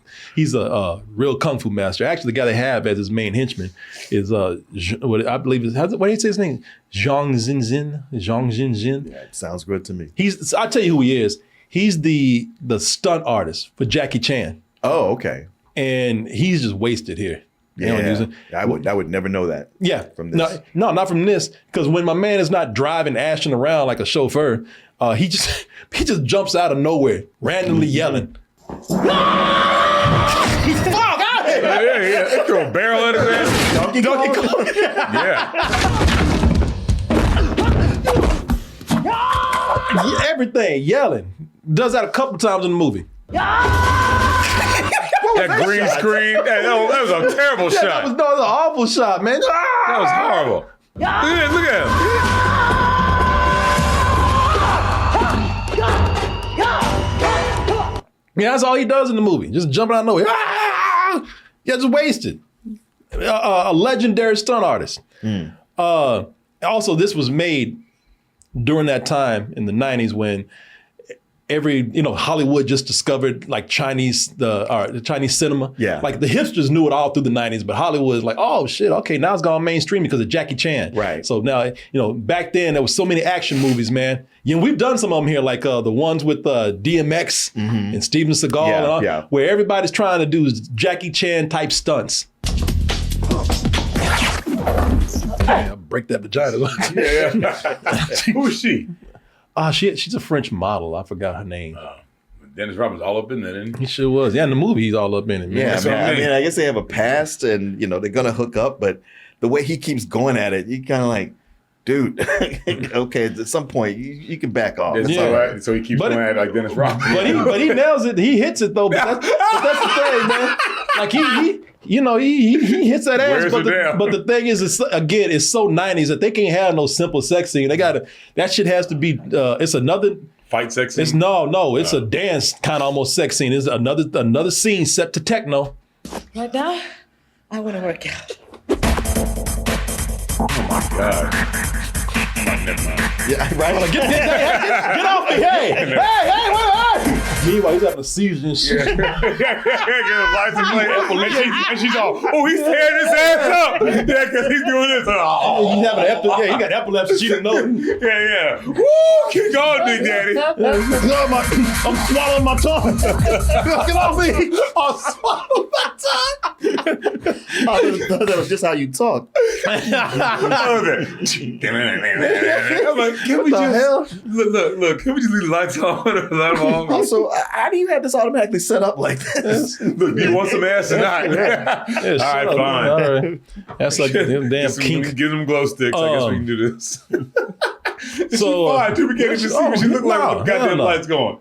real kung fu master. Actually, the guy they have as his main henchman is what I believe is, what do you say his name? Zhang Jinjin. Yeah, it sounds good to me. I'll tell you who he is. He's the stunt artist for Jackie Chan. Oh, okay. And he's just wasted here. Yeah, I would never know that. Yeah, from this. No, not from this. Because when my man is not driving, ashing around like a chauffeur, he just jumps out of nowhere, randomly yelling. Fuck out of here! Yeah. Throw a barrel at his ass. Donkey Kong. Yeah. Everything yelling. Does that a couple times in the movie. That green screen, that was a terrible shot. That was an awful shot, man. That was horrible. Look at him. Yeah, that's all he does in the movie. Just jumping out of nowhere. Yeah, just wasted. A legendary stunt artist. Also, this was made during that time in the 90s when Hollywood just discovered like the Chinese cinema. Yeah. Like the hipsters knew it all through the 90s, but Hollywood is like, oh shit, okay, now it's gone mainstream because of Jackie Chan. Right. So now, back then there was so many action movies, man. We've done some of them here, like the ones with DMX and Steven Seagal, where everybody's trying to do Jackie Chan type stunts. I'll break that vagina. Who is she? She's a French model. I forgot her name. Dennis Rodman's all up in there, isn't he? He sure was. Yeah, in the movie, he's all up in it. Man. Yeah, I mean, I guess they have a past and, they're going to hook up, but the way he keeps going at it, you kind of like, dude, okay, at some point, you can back off. That's all right. So he keeps going at it like Dennis Rodman. But he nails it. He hits it, though. But that's the thing, man. Like, he hits that ass. But the thing is, it's so 90s that they can't have no simple sex scene. That shit has to be, it's another... Fight sex scene? It's a dance kind of almost sex scene. It's another scene set to techno. Right now, I want to work out. Oh my God. Never mind. Yeah, right? Get off me. Hey, wait. Meanwhile, he's having a seizure and shit. And she's all, oh, he's tearing his ass up. Yeah, because he's doing this. Oh. He's having he got epilepsy. She didn't know it. Yeah. Woo, keep going, Big Daddy. I'm swallowing my tongue. Get off me. I'm swallowing my tongue. That was just how you talk. I'm like, can we just look? Can we just leave the lights on or let them off? Also, how do you have this automatically set up like this? Look, do you want some ass or not? All right, fine. All right. That's like them damn kink. Give them glow sticks. I guess we can do this. So fine. Till we can't even see what she look like with the goddamn lights going.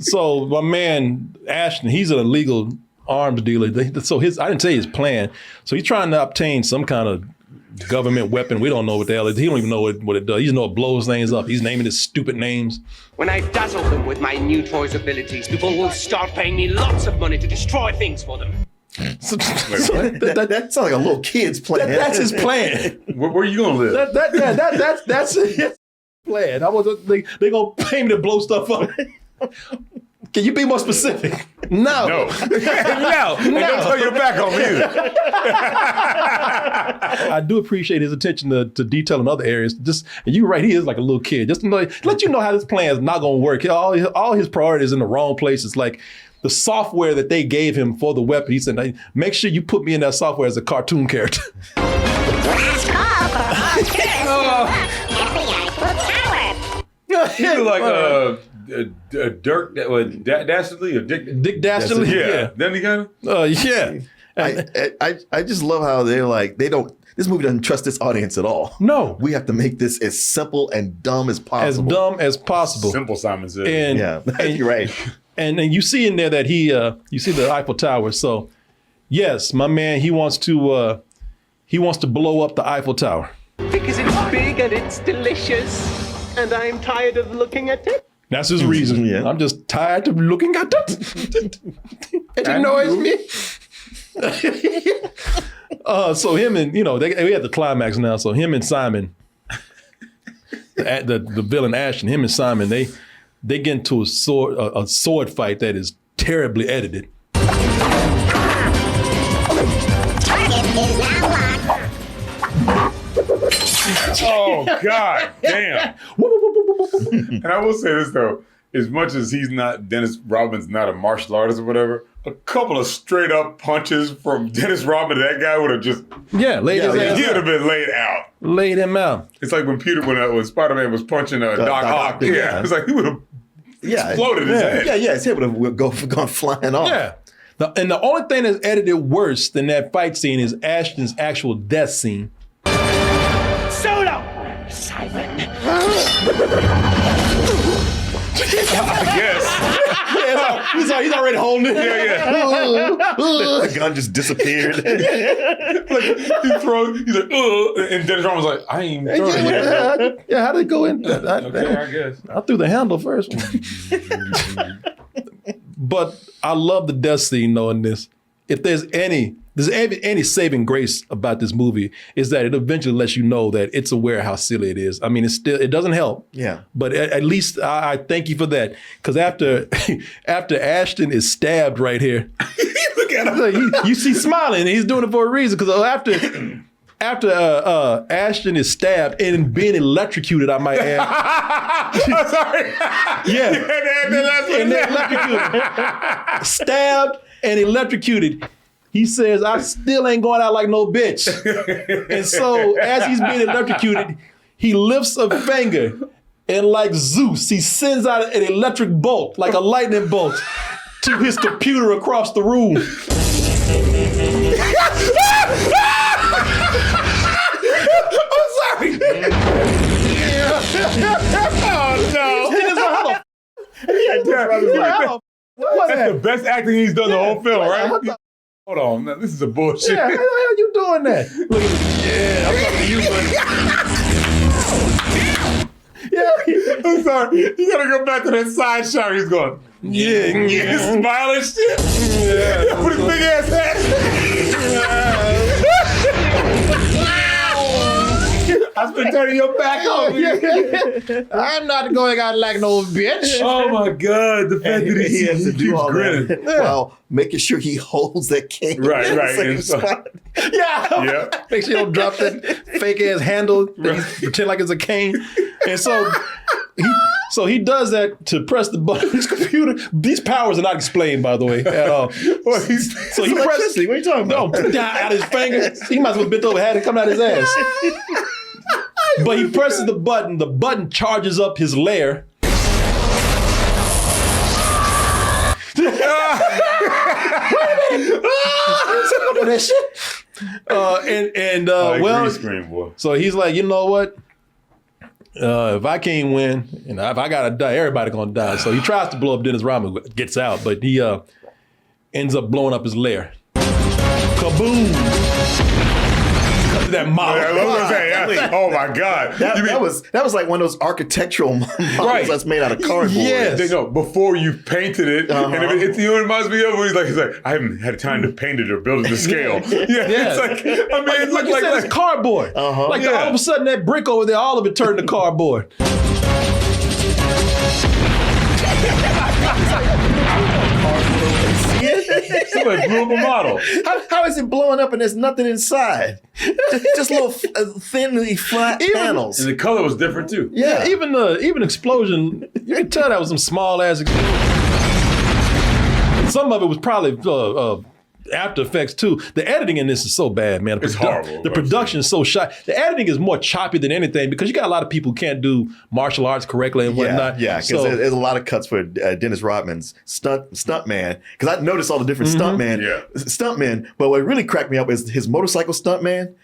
So my man Ashton, he's an illegal arms dealer. So I didn't tell you his plan. So he's trying to obtain some kind of government weapon. We don't know what the hell it is. He don't even know what it does. He just know it blows things up. He's naming his stupid names. When I dazzle them with my new toy's abilities, people will start paying me lots of money to destroy things for them. That sounds like a little kid's plan. That's his plan. Where you gonna live? That's his plan. They gonna pay me to blow stuff up. Can you be more specific? No. No. And don't turn your back on me either. I do appreciate his attention to detail in other areas. And you're right, he is like a little kid. Just to let you know how this plan is not going to work. All his priorities in the wrong places. Like the software that they gave him for the weapon, he said, make sure you put me in that software as a cartoon character. He look like Dirk Dastardly or Dick Dastardly. Yeah. Then he kind of. Yeah. I just love how they're like, this movie doesn't trust this audience at all. No. We have to make this as simple and dumb as possible. As dumb as possible. Simple, Simon Sez. And you're right. And you see in there that you see the Eiffel Tower. So yes, my man, he wants to blow up the Eiffel Tower. Because it's big and it's delicious. And I'm tired of looking at it. That's his reason. Yeah. I'm just tired of looking at it. It annoys me. So him and, we had the climax now. So him and Simon, the villain Ashton, him and Simon, they get into a sword fight that is terribly edited. Oh, God damn. And I will say this, though. As much as Dennis Rodman's not a martial artist or whatever, a couple of straight up punches from Dennis Rodman, that guy would have just... Yeah, laid his ass He would out. have been laid out. Laid him out. It's like when Spider-Man was punching Doc Ock. Yeah, it's like he would have exploded his head. Yeah, his head would have gone flying off. Yeah. And the only thing that's edited worse than that fight scene is Ashton's actual death scene. Solo! Simon. I guess. He's already holding it. The gun just disappeared. He's like, and Dennis Rodman was like, I ain't even throwing it. Yeah, how did it go in? Okay, I guess. I threw the handle first. But I love the death scene though in this. If there's any There's any saving grace about this movie is that it eventually lets you know that it's aware how silly it is. I mean, it doesn't help. Yeah. But at least I thank you for that. Because after Ashton is stabbed right here, Look at him. you see smiling, and he's doing it for a reason. Because after Ashton is stabbed and being electrocuted, I might add. I'm sorry. Yeah. And then electrocuted. Stabbed and electrocuted. He says, I still ain't going out like no bitch. And so as he's being electrocuted, he lifts a finger and like Zeus, he sends out an electric bolt, like a lightning bolt, to his computer across the room. I'm sorry. Oh no. That's the best acting he's done the whole film, right? Hold on, no, this is a bullshit. Yeah, how the hell you doing that? Look at I'm talking to you, buddy. Yeah, I'm sorry. You gotta go back to that side shot. He's going, yeah, smiling shit. Yeah, put his big ass hat. I've been turning your back on me. I'm not going out like no bitch. Oh my God, the fact that he has to do all grinning. that. While making sure he holds that cane. Right. Yeah. Make sure you don't drop that fake ass handle. Pretend like it's a cane. And so he does that to press the button on his computer. These powers are not explained, by the way, at all. Well, so he presses. What are you talking about? No, out his finger. He might as well bent over, had it come out his ass. But he presses the button charges up his lair. Green screen, boy. So he's like, you know what? If I can't win, and if I gotta die, everybody gonna die. So he tries to blow up Dennis Rodman, gets out, but he ends up blowing up his lair. Kaboom! That model. Oh my God! That was like one of those architectural models that's made out of cardboard. Yes. They know before you painted it, and it reminds me of when he's like, I haven't had time to paint it or build it to scale. It's like, I mean, it's like it's cardboard. All of a sudden, that brick over there, all of it turned to cardboard. Somebody blew up a model. How is it blowing up and there's nothing inside? Just little thinly flat panels. And the color was different too. Yeah, even explosion, you can tell that was some small ass explosion. Some of it was probably After Effects too. The editing in this is so bad, man. It's horrible. The production is so shy. The editing is more choppy than anything because you got a lot of people who can't do martial arts correctly and whatnot. Yeah, because there's a lot of cuts for Dennis Rodman's stuntman. Because I noticed all the different stuntmen. But what really cracked me up is his motorcycle stuntman.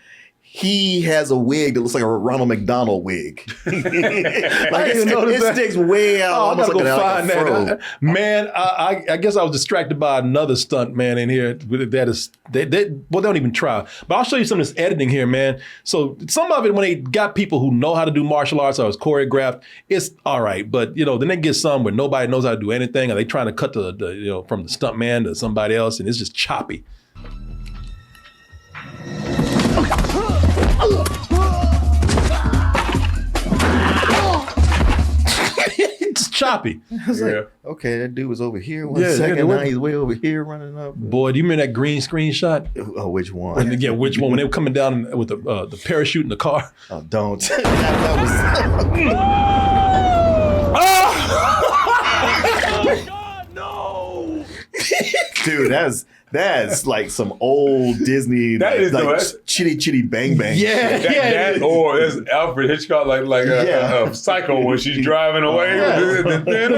He has a wig that looks like a Ronald McDonald wig. It sticks way out. Oh, I gotta go find like that. Man, I guess I was distracted by another stunt man in here. That is, they don't even try. But I'll show you some of this editing here, man. So some of it, when they got people who know how to do martial arts or it's choreographed, it's all right. But then they get some where nobody knows how to do anything, or they trying to cut the from the stunt man to somebody else, and it's just choppy. It's choppy. I was like, okay, that dude was over here one second, now he's way over here running up. Boy, do you remember that green screen shot? Oh, which one? Yeah, which one? When they were coming down with the parachute in the car. Oh, don't. that was... Oh, God, no! Dude, that's like some old Disney, chitty chitty bang bang. Yeah, that or there's Alfred Hitchcock like a Psycho when she's driving away.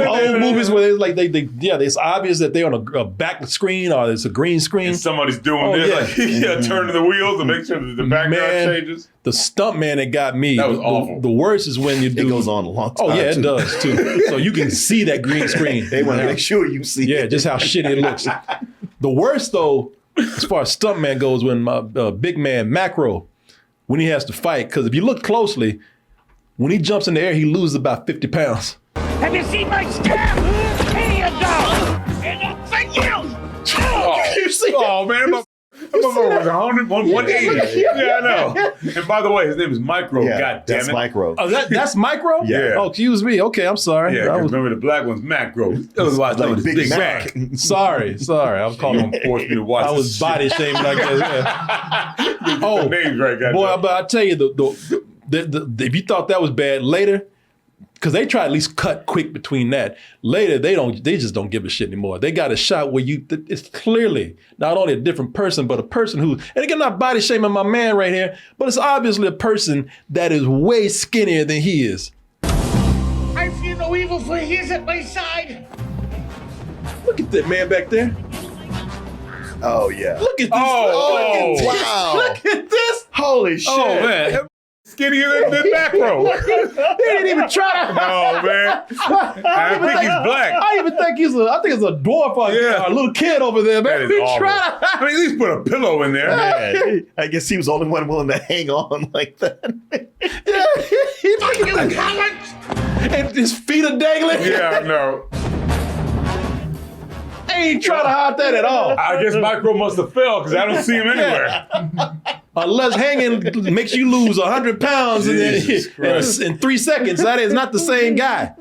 Old movies where it's obvious that they're on a back screen or it's a green screen. And somebody's doing this, turning the wheels to make sure that the background changes. The stunt man that got me. That was awful. The worst is when you do. It goes on a long time. Oh yeah, it does too. So you can see that green screen. They want to make sure you see. Yeah, just how shitty it looks. The worst though, as far as stuntman goes, when my big man Macro, when he has to fight, because if you look closely, when he jumps in the air, he loses about 50 pounds. Have you seen my scab? Hey, a dog! And for you! You see? Oh man, I'm guy's 100, 180. Yeah, I know. And by the way, his name is Micro. Yeah, God damn that's it. Micro. Oh, that's Micro? Yeah. Oh, excuse me. Okay, I'm sorry. Yeah, I 'cause was, remember the black one's Macro. That was why I thought it was Big Mac. sorry. I was calling him. Forced me to watch I this was shit. body shaming, I guess. Yeah. Oh, name's right, goddamn. Boy, but I tell you, the if you thought that was bad later, because they try to at least cut quick between that. Later, they just don't give a shit anymore. They got a shot where it's clearly not only a different person, but a person who, and again, not body shaming my man right here, but it's obviously a person that is way skinnier than he is. I fear no evil, for he is at my side. Look at that man back there. Oh yeah. Look at this. Oh, wow. Look at this. Holy shit. Oh, man. Skinnier than Macro. They didn't even try. No, man. I think he's black. I even think I think it's a dwarf or a little kid over there, man. That is He awful. tried. I mean, at least put a pillow in there. Man, I guess he was the only one willing to hang on like that. You coward! And his feet are dangling. Yeah, no. They ain't trying to hide that at all. I guess Micro must have fell because I don't see him anywhere. Unless hanging makes you lose 100 pounds in 3 seconds. That is not the same guy.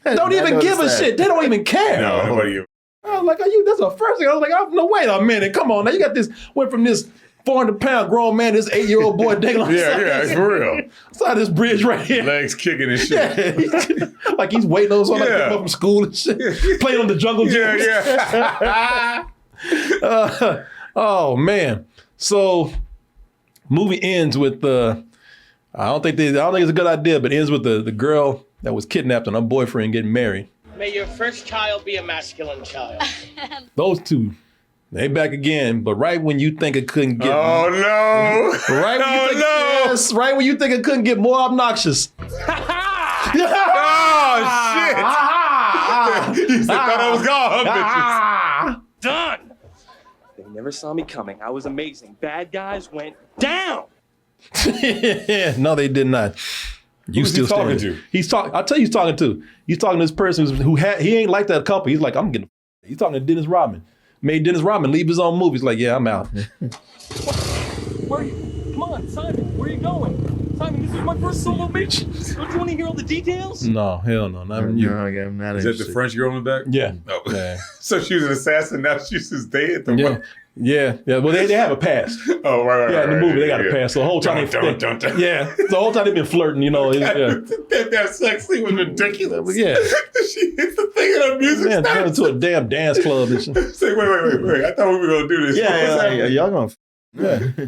Don't even give a shit. They don't even care. No, nobody. I was like, that's the first thing. I was like, oh, no, wait a minute. Come on. Now you got went from this 400-pound grown man, this 8-year-old boy dangling Yeah, it's for real. Side this bridge right here. Legs kicking and shit. Yeah, like he's waiting on someone to pick him up from school and shit. Playing on the jungle gym. Yeah. Oh man. So movie ends with I don't think it's a good idea, but ends with the girl that was kidnapped and her boyfriend getting married. May your first child be a masculine child. Those two, they back again, but right when you think it couldn't get Oh no. right when you think, yes, right when you think it couldn't get more obnoxious. Oh shit. He said, thought I was gone, bitches. Done. They never saw me coming. I was amazing. Bad guys went down. No, they did not. Who's he talking to? I'll tell you, he's talking to this person he ain't like that couple. He's like, he's talking to Dennis Rodman. Made Dennis Rodman leave his own movie. He's like, yeah, I'm out. Where are you? Come on, Simon. Where are you going? Simon, this is my first solo mission. Don't you want to hear all the details? No, hell no, not even you. No, I'm not Is that the French girl in the back? Yeah. Oh. Yeah. So she was an assassin, now she's just dead? Yeah. Well, they have a pass. Oh, right. Yeah, in the movie they got a pass. So the whole time yeah, the whole time they've been flirting, you know. Yeah. That sex scene was ridiculous. Yeah. She hits the thing in her music. Man, turned into a damn dance club. Say, wait. I thought we were gonna do this. Yeah, y'all gonna. Yeah.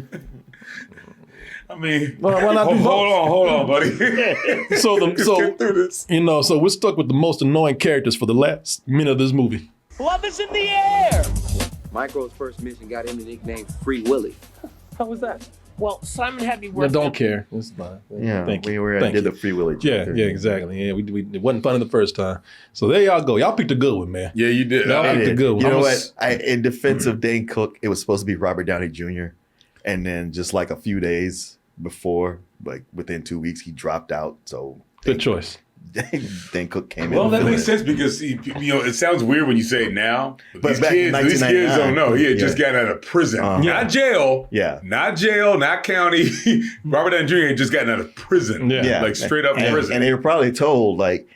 I mean, why not do both? Hold on, buddy. So get through this. So we're stuck with the most annoying characters for the last minute of this movie. Love is in the air. Micro's first mission got him the nickname Free Willy. How was that? Well, Simon had me I working. don't care. It's fine. Yeah, Thank you. we Thank did you. the Free Willy. Yeah, exactly. Yeah, it wasn't funny the first time. So there y'all go. Y'all picked a good one, man. Yeah, you did. Y'all picked a good one. You know what? In defense of Dane Cook, it was supposed to be Robert Downey Jr. And then just like a few days before, like within 2 weeks, he dropped out. So good choice. Dane Cook came in. Well, that makes sense because it sounds weird when you say it now, but these back in kids don't know. He had just gotten out of prison, not jail. Yeah, not jail, not county. Robert Downey Jr. had just gotten out of prison. Yeah, like straight up prison. And they were probably told like,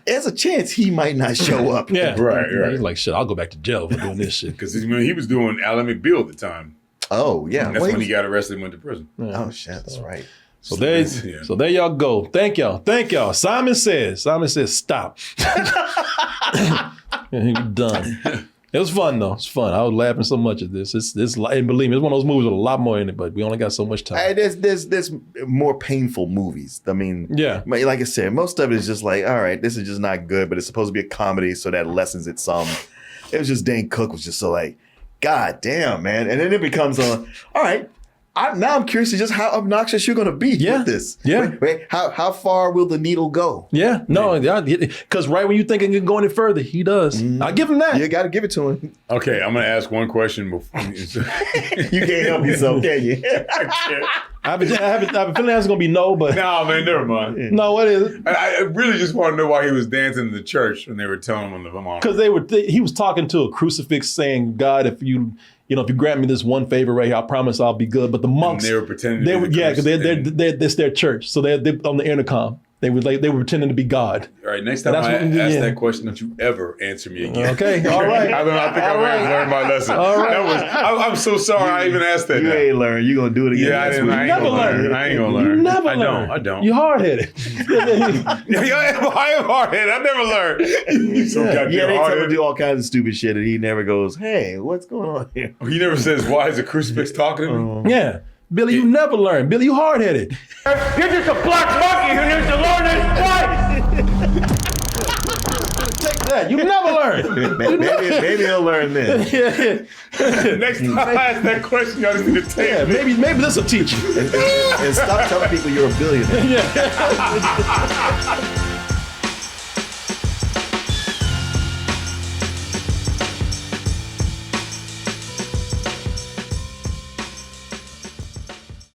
there's a chance he might not show up. Yeah, right. He's like, shit, I'll go back to jail for doing this shit. Because he was doing Alan McBeal at the time. Oh yeah, and that's when he got arrested and went to prison. Yeah. Oh shit, that's right. So there y'all go. Thank y'all. Simon Sez, stop. He done. It was fun though. It's fun. I was laughing so much at this. And believe me, it's one of those movies with a lot more in it, but we only got so much time. There's more painful movies. I mean, yeah. Like I said, most of it is just like, all right, this is just not good, but it's supposed to be a comedy, so that lessens it some. It was just Dane Cook was just so like, God damn, man. And then it becomes all right. Now I'm curious to just how obnoxious you're going to be with this. Yeah. Wait, how far will the needle go? Yeah. No, because right when you think it can go any further, he does. I'll give him that. You got to give it to him. Okay, I'm going to ask one question before. You can't help yourself, can you? I have a feeling that's gonna be no, but No, man, never mind. no, what is it? I really just want to know why he was dancing in the church when they were telling him to come on. Because he was talking to a crucifix, saying, "God, if you grant me this one favor right here, I promise I'll be good." But the monks, And they were pretending. because that's their church, so they're on the intercom. They were pretending to be God. All right, next time I ask that question, don't you ever answer me again. Okay, all right. I think I've learned my lesson. All right. I'm so sorry I even asked that. You ain't learned. You gonna do it again. Yeah, I ain't gonna learn. I ain't gonna learn. You never learn. I don't. You hard headed. I am hard headed. I never learned. You so goddamn Yeah, they tell him hard-headed. to do all kinds of stupid shit, and he never goes, "Hey, what's going on here?" He never says, "Why is a crucifix talking to me?" Yeah. Billy, you never learn. Billy, you hard headed. You're just a black monkey who needs to learn his place! Take that. You never learn. Maybe he'll learn then. Next time I ask that question, y'all just need to take it. Maybe this will teach you. And stop telling people you're a billionaire. Yeah.